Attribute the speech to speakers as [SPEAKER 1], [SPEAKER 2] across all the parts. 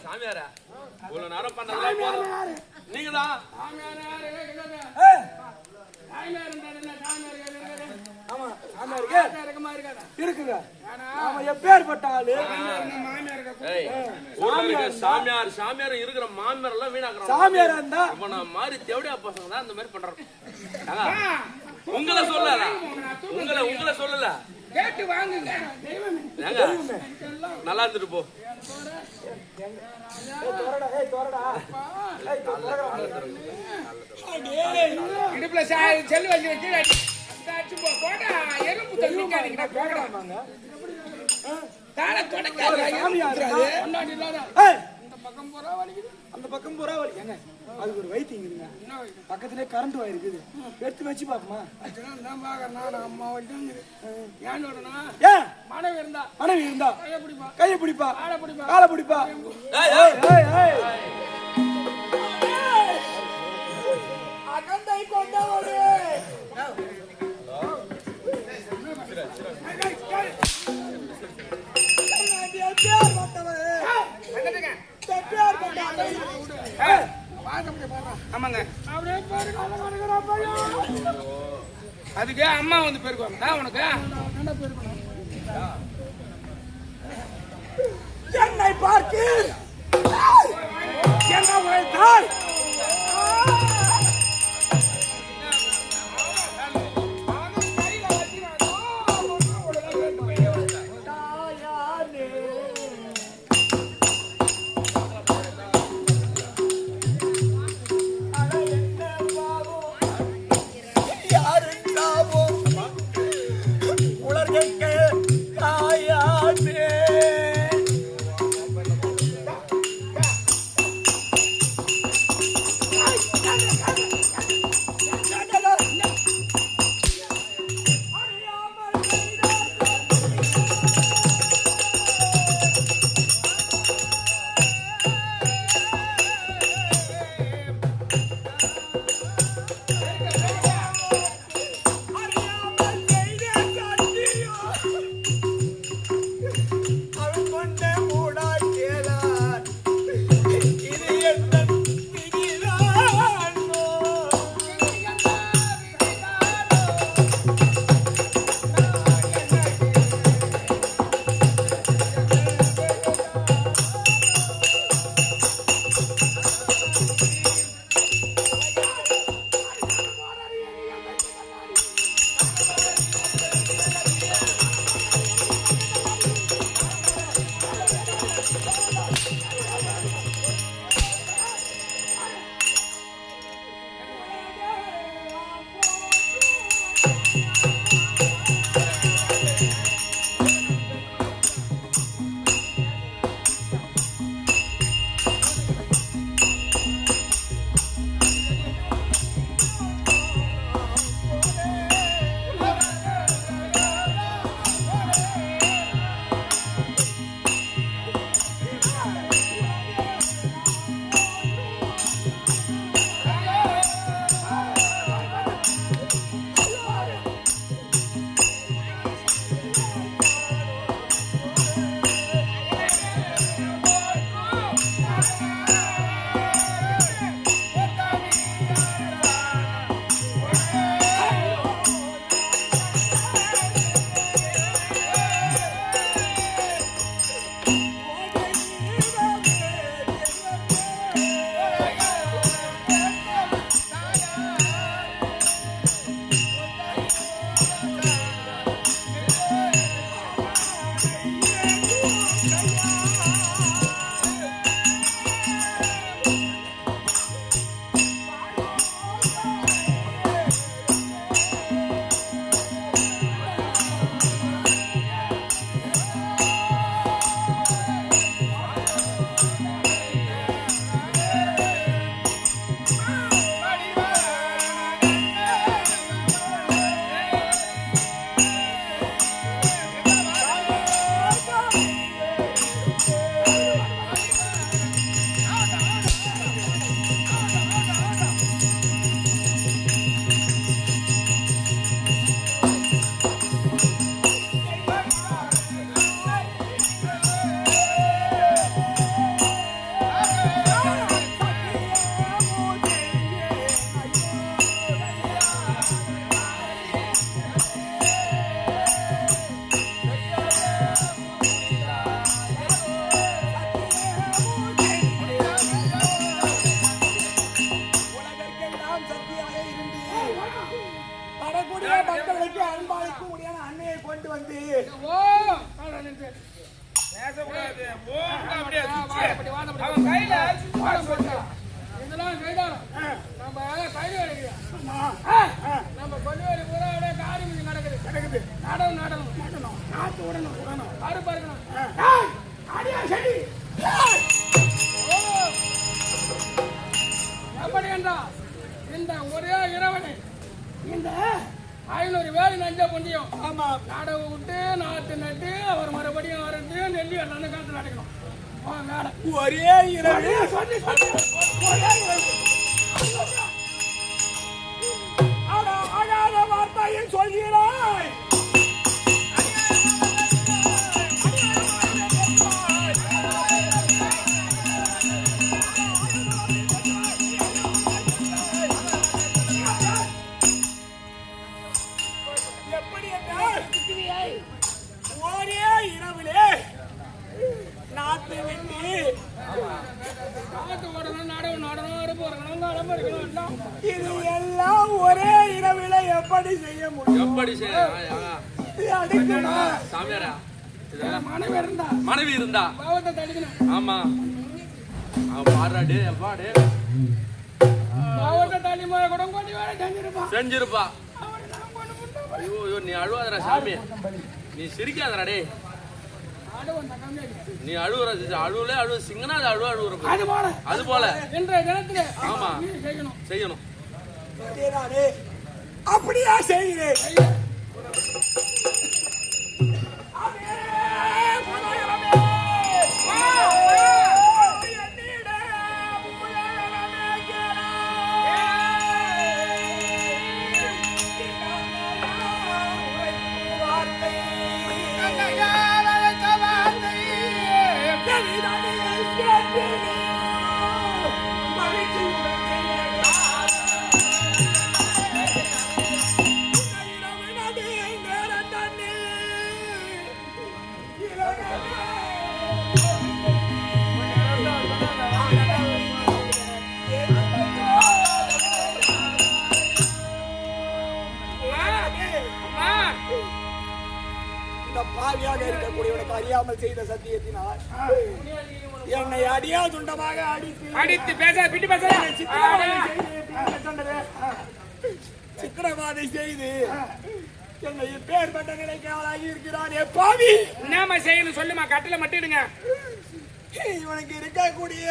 [SPEAKER 1] சாமியாரா இவ்வளவு நேரம் பண்ணது நீங்க தான் சாமியார் சாமியார் இருக்கிற மாமியார் எல்லாம் வீணாக்குறாங்க. சாமியார் இருந்தா மாதிரி தேவடியா பசங்க தான் இந்த மாதிரி பண்றாங்க. உங்களை சொல்லல உங்களை சொல்லல கேட்டு வாங்குங்க. நல்லா இருந்துட்டு போ.
[SPEAKER 2] இடுப்புல செல்லு வச்சு எறும்பு தண்ணி
[SPEAKER 3] அந்த பக்கம் பூரா வலிக்குங்க. அதுக்கு ஒரு வைத்தியங்க பக்கத்திலே கரண்ட் வாய் இருக்குது. எடுத்து வச்சு பாப்போமா?
[SPEAKER 2] மனைவி இருந்தா
[SPEAKER 3] கையை பிடிப்பா காலை பிடிப்பா.
[SPEAKER 2] அகந்தை கொண்டவனே அதுக்கு அம்மா வந்து பெருக்குவாங்க உனக்கு
[SPEAKER 3] என்னை பார்த்து என்ன உழைத்தாய்? வந்து
[SPEAKER 2] ஓ பேசக்கூடாது. அப்படியே அவன் கையில இதெல்லாம் கைதாரம் நம்ம கைது வரைக்கும் நம்ம கொள்ளுவேலி பூரா அப்படியே காரி மீது நடக்குது. நாடகம் நாட்டு உடனும் அறுப்பா இருக்கணும். எப்படி என்றால் இந்த ஒரே இரவனை இந்த 500 வேலை நஞ்ச பொண்டியும்
[SPEAKER 3] ஆமா
[SPEAKER 2] நாடகம் விட்டு நாட்டு நட்டு அவர் மறுபடியும் ஆரம்பித்து நெல்லி எல்லாமே காத்து நடக்கணும்.
[SPEAKER 3] ஒரே இரவு அழாத வார்த்தையை சொல்கிறாய். எப்படி என்றால் ஒரே இரவிலே நாட்டு வெட்டி
[SPEAKER 2] காத்து ஓடணும் நாடகம் அறுப்பு வரணும் அடம்பு இருக்கணும்.
[SPEAKER 3] இது எல்லாம் ஒரே இரவில எப்படி செய்ய முடியும்?
[SPEAKER 1] எப்படி
[SPEAKER 3] அடுக்கணும்
[SPEAKER 1] சாமியாரா?
[SPEAKER 2] மனைவி
[SPEAKER 1] இருந்தா
[SPEAKER 2] பாவத்தை தடுக்கணும்.
[SPEAKER 1] ஆமா அவன் பாடுறாடு எப்பாடு
[SPEAKER 2] பாவத்தை தள்ளி மேல கூட கொண்டு வேலை
[SPEAKER 1] செஞ்சிருப்பா. ஐயோ நீ அழுவாதடா சாமி, நீ சிரிக்காதடா டே. நீ அழுவல சிங்கனா அது போல
[SPEAKER 2] இன்றைய தினத்துல
[SPEAKER 1] ஆமா செய்யணும்.
[SPEAKER 3] அப்படியா செய்கிறேன். பாவியாக இருக்கக்கூடியவனுக்கு அறியாமல் செய்த சத்தியத்தினால் என்னை அடியா துண்டமாக அடித்து சித்திரவாதை செய்து என்னை பேர்பட்ட நிலைக்கு ஆளாகி இருக்கிறான். பாவி
[SPEAKER 2] என்னமா செய்யணும் சொல்லுமா, கட்டில மட்டிடுங்க.
[SPEAKER 3] இவனுக்கு இருக்கக்கூடிய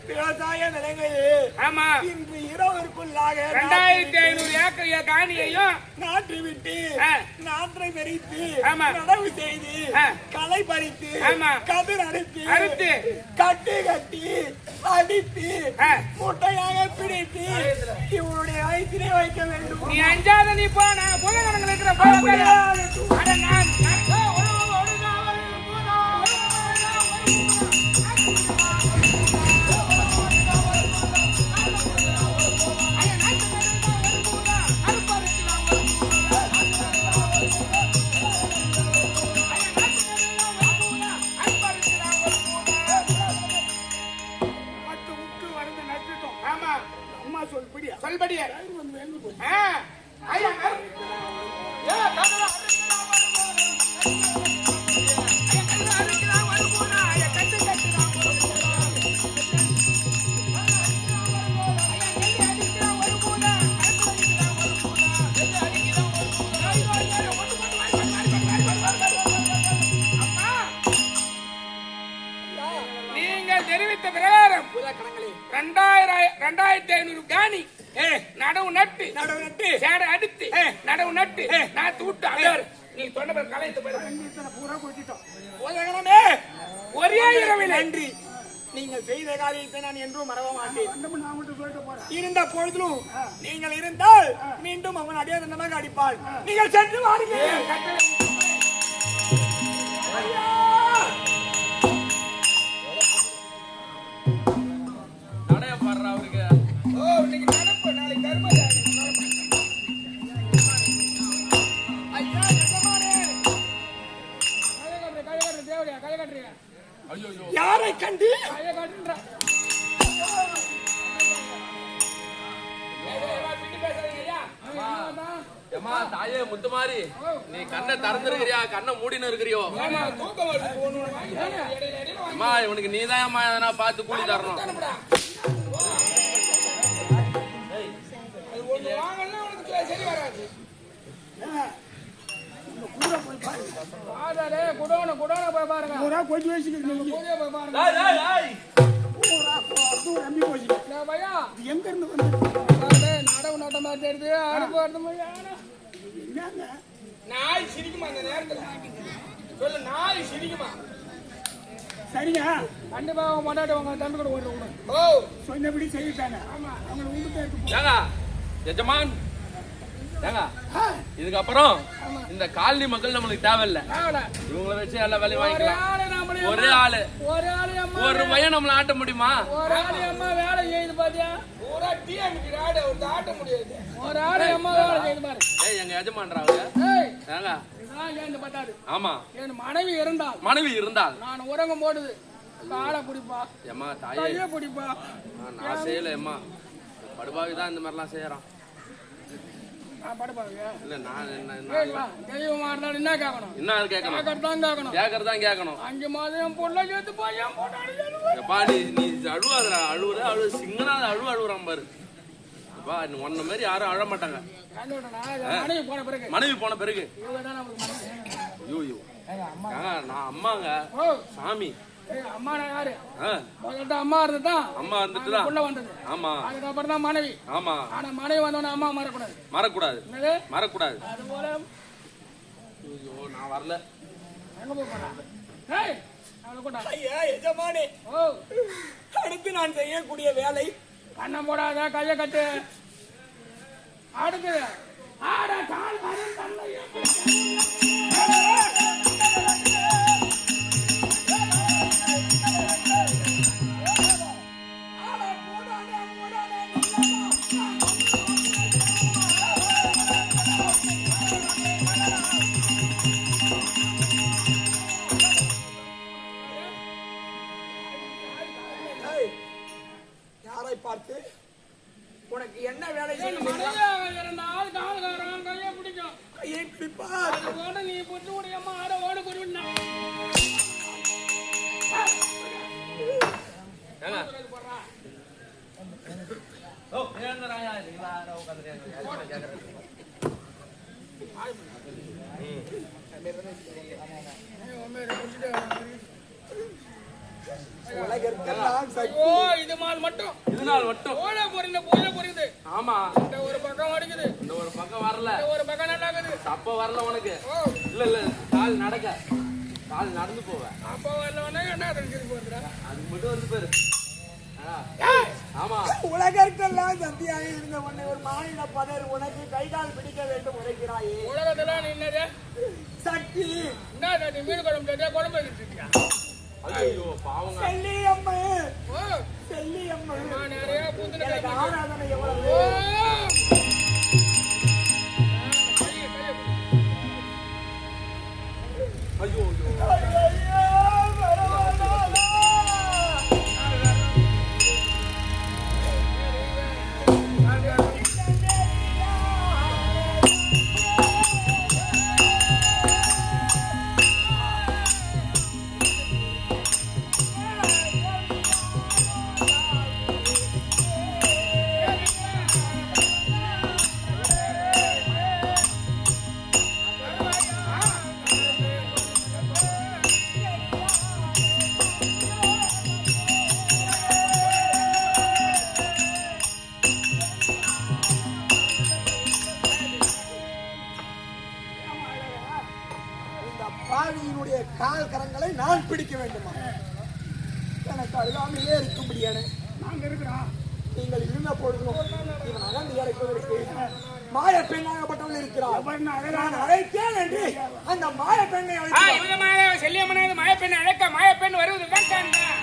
[SPEAKER 3] விவசாய நிலங்கள்
[SPEAKER 2] ஆமா
[SPEAKER 3] இன்று இரவிற்குள்ளாக
[SPEAKER 2] 2500 ஏக்கர் காணியையும்
[SPEAKER 3] நாற்று விட்டு நாற்றை பறித்து
[SPEAKER 2] ஆமா
[SPEAKER 3] நடவு செய்து களை பறித்து
[SPEAKER 2] ஆமா
[SPEAKER 3] கதிர் அறுத்து கட்டி அடித்து முட்டையாக பிடித்து இவனுடைய வயிற்றிலே வைக்க வேண்டும்.
[SPEAKER 2] நீ அஞ்சாத நீ போ, நாங்க புலகணங்கள் இருக்கிற சொல்படியா நீங்கள் தெரிவித்த பிரகாரம் 2500 காணி நடவு நட்டு சேடை அடித்து நடவு நட்டு நாத்து விட்டு நீ சொன்ன கலைத்து பூரா கொடுத்துட்டோம். ஒரே இரவில் நன்றி. நீங்கள் செய்த காரியத்தை நான் என்றும் மறக்க மாட்டேன். இருந்த பொழுதிலும் நீங்கள் இருந்தால் மீண்டும் அவன் அடியாதனமாக அடிப்பாள். நீங்கள் சென்று வாருங்கள். யாரை கண்டு
[SPEAKER 1] ஏமா தாயே முத்துமாரி நீ கண்ணை திறந்துருக்கிறியா கண்ணை மூடின்னு இருக்கிறியோ அம்மா இவனுக்கு நீதான் அம்மா எதனா பார்த்து கூலி தரணும்
[SPEAKER 2] சரி வராது குடோன போய் பாருங்க
[SPEAKER 3] கொஞ்சம் வயசுக்கு நம்பி போச்சு எங்க இருந்து வந்து
[SPEAKER 2] நடவு நட்ட மாதிரி தெரியுது அனுப்பு
[SPEAKER 3] என்னங்க
[SPEAKER 2] நாய் சிரிக்குமா அந்த நேரத்துல சொல்லு நாய் சிரிக்குமா
[SPEAKER 3] சரிங்க
[SPEAKER 2] கண்டிப்பா அவங்க கொண்டாடி அவங்க தம்பி கூட ஓடுறோம் ஓ
[SPEAKER 3] சொன்னபடி செய்யிட்டாங்க ஆமா அவங்க உங்களுக்கு
[SPEAKER 1] ஏங்க எஜமான் ஏங்க இதுக்கப்புறம் இந்த காலனி மக்கள் நம்மளுக்கு தேவையில்லை இவங்களை வச்சு எல்லா வேலையும் வாங்கிக்கலாம் ஒரே ஆளு ஒரு பையன் நம்மள ஆட்ட முடியுமா
[SPEAKER 2] ஒரு ஆளு அம்மா வேலை செய்யுது பாத்தியா ஒரு டிஎம்க்கு ஆட ஒரு ஆட்ட முடியாது ஒரு ஆளு அம்மா வேலை செய்யுது பாரு
[SPEAKER 1] ஏய் எங்க எஜமான்றாங்க ஏங்க
[SPEAKER 2] இதான் ஏன் பட்டாது
[SPEAKER 1] ஆமா
[SPEAKER 2] என் மனைவி இருந்தால் நான் உறங்கும் போடுது காலை பிடிப்பா
[SPEAKER 1] ஏமா தாயே
[SPEAKER 2] கையை பிடிப்பா
[SPEAKER 1] நான் செய்யல ஏமா படுபாவி தான் இந்த மாதிரிலாம் செய்யறான் இல்ல நான்
[SPEAKER 2] தெய்வமா இருந்தாலும் என்ன கேட்கணும்
[SPEAKER 1] என்ன கேட்கணும் கேட்கறதான் கேட்கணும்
[SPEAKER 2] 5 மாதம் என் பொண்ணை சேர்த்து பையன்
[SPEAKER 1] எப்பா நீ அழுவாதுடா அழுவுற சிங்கனா அழுவுறான் பாரு எப்பா உன்ன மாதிரி யாரும் அழ மாட்டாங்க மனைவி போன பிறகு ஐயோ நான் அம்மாங்க சாமி
[SPEAKER 2] அம்மா யாரு அம்மா இருந்துதான்
[SPEAKER 1] அம்மா இருந்துட்டுதான்
[SPEAKER 2] உள்ள வந்தது
[SPEAKER 1] ஆமா
[SPEAKER 2] அதுக்கப்புறம் தான் மனைவி
[SPEAKER 1] ஆமா
[SPEAKER 2] ஆனா மனைவி வந்தோடனே அம்மா மறக்கூடாது அது போல
[SPEAKER 1] ஐயோ நான் வரல
[SPEAKER 2] எங்க போறேன்
[SPEAKER 3] எஜமானே
[SPEAKER 2] ஓ
[SPEAKER 3] அடுத்து நான் செய்யக்கூடிய வேலை
[SPEAKER 2] கண்ணம் போடாத கையை கட்டு அடுத்து ஆட கால் தன்னை
[SPEAKER 3] யாரை பார்த்து உனக்கு என்ன வேலை
[SPEAKER 2] இருந்தால் கால்காரன் கையை பிடிக்கும்
[SPEAKER 3] கையை பிடிப்பா
[SPEAKER 2] ஓட நீ புட்டு உடையம்மா ஆட ஓட போடுவினா இது நாள் மட்டும் பூஜை புரியுது
[SPEAKER 1] ஆமா
[SPEAKER 2] இந்த ஒரு பக்கம் அடிக்குது
[SPEAKER 1] இந்த ஒரு பக்கம் வரல
[SPEAKER 2] ஒரு பக்கம் நடக்குது
[SPEAKER 1] அப்ப வரல உனக்கு இல்ல கால் நடந்து போவேன்
[SPEAKER 2] அப்ப வரல என்ன போதுடா
[SPEAKER 1] அது மட்டும் வந்து பாரு ஆமா
[SPEAKER 3] உலகற்கெல்லாம் சந்தியாக இருந்த உன்னை ஒரு மாநில பதர் உனக்கு கைகால் பிடிக்க வேண்டும் உரைக்கிறாயே
[SPEAKER 2] உலகத்துல நின்னது
[SPEAKER 3] சக்தி
[SPEAKER 2] என்ன சக்தி மீன் குழம்பு வச்சிருக்கியா
[SPEAKER 1] ஐயோ பாவங்க
[SPEAKER 3] செல்லியம்மா
[SPEAKER 2] நிறைய பூத்து
[SPEAKER 3] ஆராதனை எவ்வளவு
[SPEAKER 1] ஐயோ
[SPEAKER 3] பாவியினுடைய கால் கரங்களை நான் பிடிக்க வேண்டுமா எனக்கு அருகாமையிலே இருக்கும்படியான
[SPEAKER 2] நாங்க இருக்கிறோம்
[SPEAKER 3] நீங்கள் இருந்த பொழுதும் இவன் அகந்து இறக்குவதற்கு மாய பெண்ணாகப்பட்டவள் இருக்கிறார் நான் அழைத்தேன் என்று அந்த மாய பெண்ணை
[SPEAKER 2] செல்லியம்மனாவது மாயப்பெண் அழைக்க மாயப்பெண் வருவதுதான்